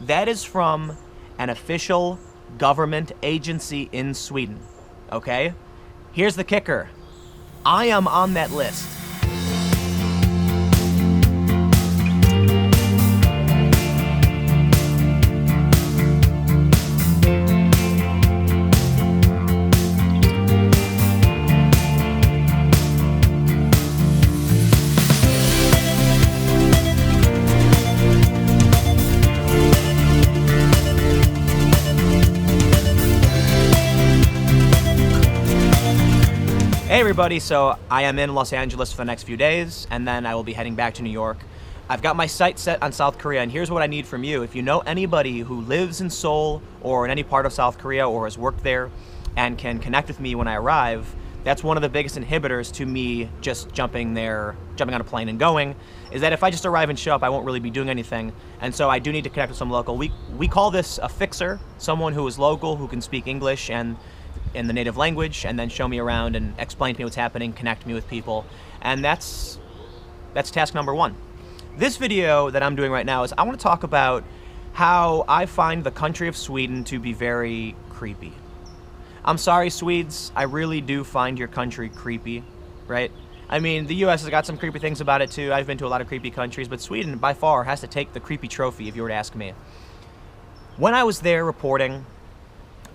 That is from an official government agency in Sweden, okay? Here's the kicker. I am on that list. Hey everybody, so I am in Los Angeles for the next few days, and then I will be heading back to New York. I've got my sights set on South Korea, and here's what I need from you. If you know anybody who lives in Seoul or in any part of South Korea or has worked there and can connect with me when I arrive, that's one of the biggest inhibitors to me just jumping on a plane and going, is that if I just arrive and show up, I won't really be doing anything. And so I do need to connect with some local. We call this a fixer, someone who is local, who can speak English and in the native language, and then show me around and explain to me what's happening, connect me with people. And that's task number one. This video that I'm doing right now is I want to talk about how I find the country of Sweden to be very creepy. I'm sorry, Swedes, I really do find your country creepy, right? I mean, the US has got some creepy things about it too. I've been to a lot of creepy countries, but Sweden by far has to take the creepy trophy if you were to ask me. When I was there reporting,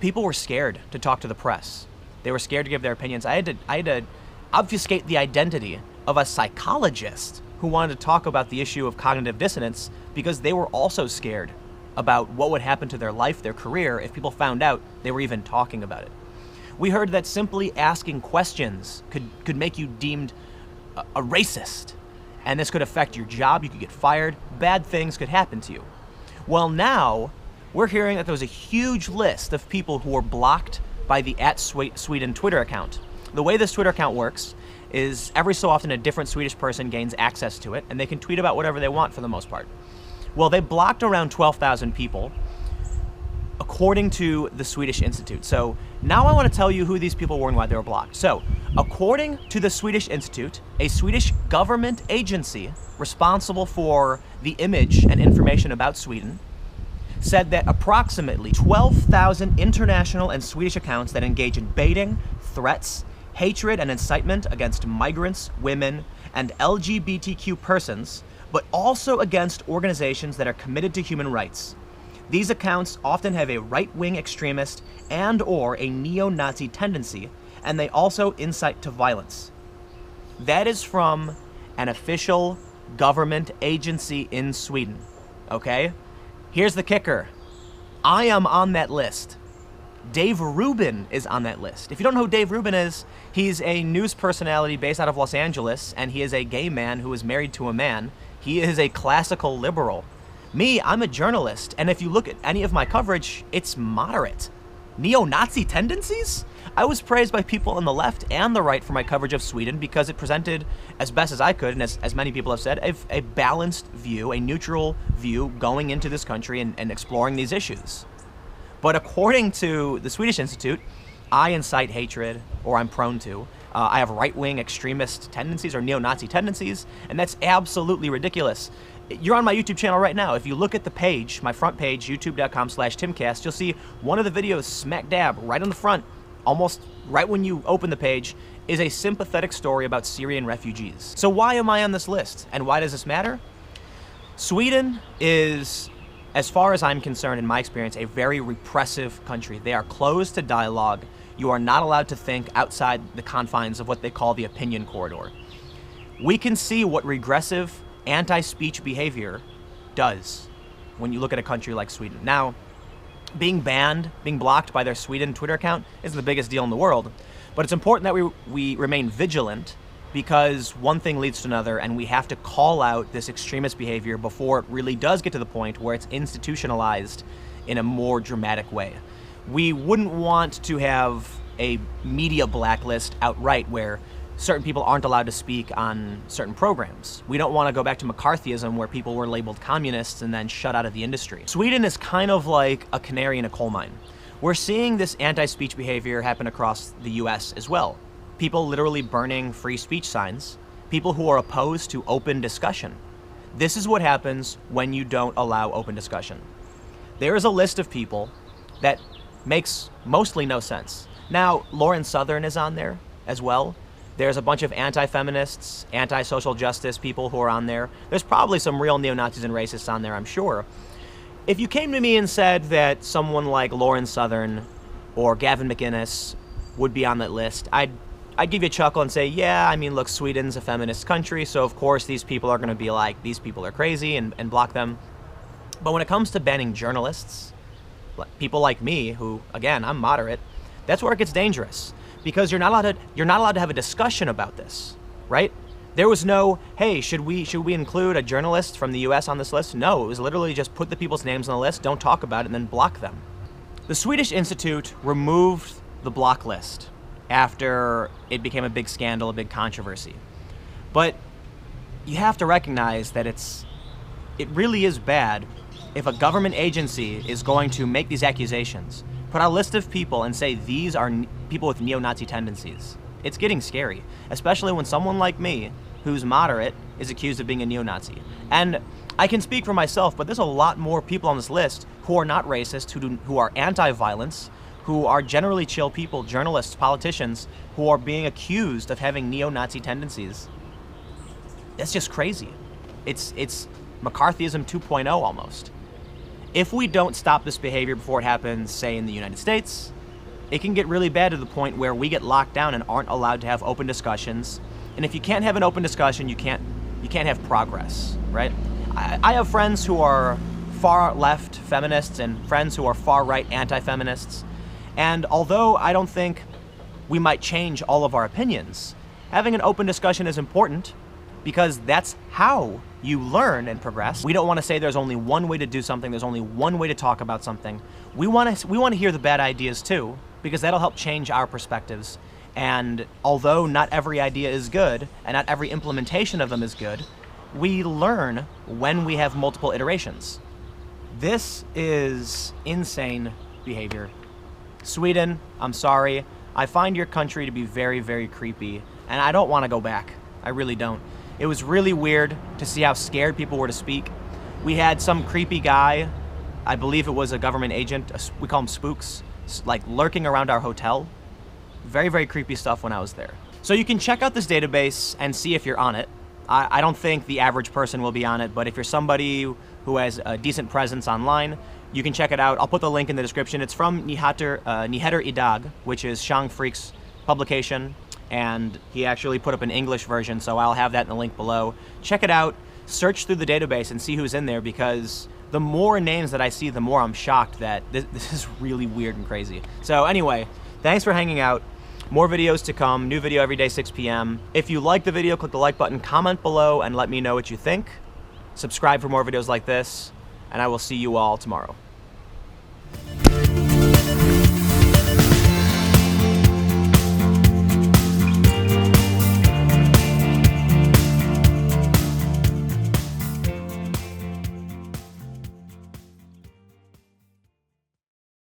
people were scared to talk to the press. They were scared to give their opinions. I had to obfuscate the identity of a psychologist who wanted to talk about the issue of cognitive dissonance because they were also scared about what would happen to their life, their career, if people found out they were even talking about it. We heard that simply asking questions could make you deemed a racist, and this could affect your job, you could get fired, bad things could happen to you. Well, now, we're hearing that there was a huge list of people who were blocked by the @Sweden Twitter account. The way this Twitter account works is every so often a different Swedish person gains access to it, and they can tweet about whatever they want for the most part. Well, they blocked around 12,000 people, according to the Swedish Institute. So now I want to tell you who these people were and why they were blocked. So, according to the Swedish Institute, a Swedish government agency responsible for the image and information about Sweden, said that approximately 12,000 international and Swedish accounts that engage in baiting, threats, hatred, and incitement against migrants, women, and LGBTQ persons, but also against organizations that are committed to human rights. These accounts often have a right-wing extremist and/or a neo-Nazi tendency, and they also incite to violence. That is from an official government agency in Sweden, okay? Here's the kicker. I am on that list. Dave Rubin is on that list. If you don't know who Dave Rubin is, he's a news personality based out of Los Angeles, and he is a gay man who is married to a man. He is a classical liberal. Me, I'm a journalist, and if you look at any of my coverage, it's moderate. Neo-Nazi tendencies? I was praised by people on the left and the right for my coverage of Sweden because it presented, as best as I could, and as many people have said, a balanced view, a neutral view going into this country and exploring these issues. But according to the Swedish Institute, I incite hatred, or I'm prone to. I have right-wing extremist tendencies or neo-Nazi tendencies, and that's absolutely ridiculous. You're on my YouTube channel right now. If you look at the page, my front page, youtube.com/timcast, you'll see one of the videos smack dab right on the front, almost right when you open the page, is a sympathetic story about Syrian refugees. So why am I on this list, and why does this matter? Sweden is, as far as I'm concerned, in my experience, a very repressive country. They are closed to dialogue. You are not allowed to think outside the confines of what they call the opinion corridor. We can see what regressive anti-speech behavior does when you look at a country like Sweden. Now, being banned, being blocked by their Sweden Twitter account isn't the biggest deal in the world, but it's important that we remain vigilant because one thing leads to another, and we have to call out this extremist behavior before it really does get to the point where it's institutionalized in a more dramatic way. We wouldn't want to have a media blacklist outright where certain people aren't allowed to speak on certain programs. We don't want to go back to McCarthyism where people were labeled communists and then shut out of the industry. Sweden is kind of like a canary in a coal mine. We're seeing this anti-speech behavior happen across the US as well. People literally burning free speech signs, people who are opposed to open discussion. This is what happens when you don't allow open discussion. There is a list of people that makes mostly no sense. Now, Lauren Southern is on there as well. There's a bunch of anti-feminists, anti-social justice people who are on there. There's probably some real neo-Nazis and racists on there, I'm sure. If you came to me and said that someone like Lauren Southern or Gavin McInnes would be on that list, I'd give you a chuckle and say, yeah, I mean, look, Sweden's a feminist country, so of course these people are going to be like, these people are crazy and block them. But when it comes to banning journalists, people like me, who, again, I'm moderate, that's where it gets dangerous. Because you're not allowed to have a discussion about this, right? There was no, hey, should we include a journalist from the US on this list? No, it was literally just put the people's names on the list, don't talk about it, and then block them. The Swedish Institute removed the block list after it became a big scandal, a big controversy. But you have to recognize that it really is bad if a government agency is going to make these accusations, put out a list of people and say these are people with neo-Nazi tendencies. It's getting scary, especially when someone like me, who's moderate, is accused of being a neo-Nazi. And I can speak for myself, but there's a lot more people on this list who are not racist, who are anti-violence, who are generally chill people, journalists, politicians, who are being accused of having neo-Nazi tendencies. That's just crazy. It's McCarthyism 2.0 almost. If we don't stop this behavior before it happens, say in the United States, it can get really bad to the point where we get locked down and aren't allowed to have open discussions. And if you can't have an open discussion, you can't have progress, right? I have friends who are far left feminists and friends who are far right anti-feminists. And although I don't think we might change all of our opinions, having an open discussion is important because that's how you learn and progress. We don't want to say there's only one way to do something, there's only one way to talk about something. We want to hear the bad ideas too, because that'll help change our perspectives. And although not every idea is good, and not every implementation of them is good, we learn when we have multiple iterations. This is insane behavior. Sweden, I'm sorry. I find your country to be very, very creepy, and I don't want to go back. I really don't. It was really weird to see how scared people were to speak. We had some creepy guy, I believe it was a government agent, we call them spooks, like lurking around our hotel. Very, very creepy stuff when I was there. So you can check out this database and see if you're on it. I don't think the average person will be on it, but if you're somebody who has a decent presence online, you can check it out. I'll put the link in the description. It's from Nyheter Idag, which is Shang Freak's publication, and he actually put up an English version, so I'll have that in the link below. Check it out, search through the database and see who's in there, because the more names that I see, the more I'm shocked that this is really weird and crazy. So anyway, thanks for hanging out. More videos to come, new video every day, 6 p.m. If you like the video, click the like button, comment below, and let me know what you think. Subscribe for more videos like this, and I will see you all tomorrow.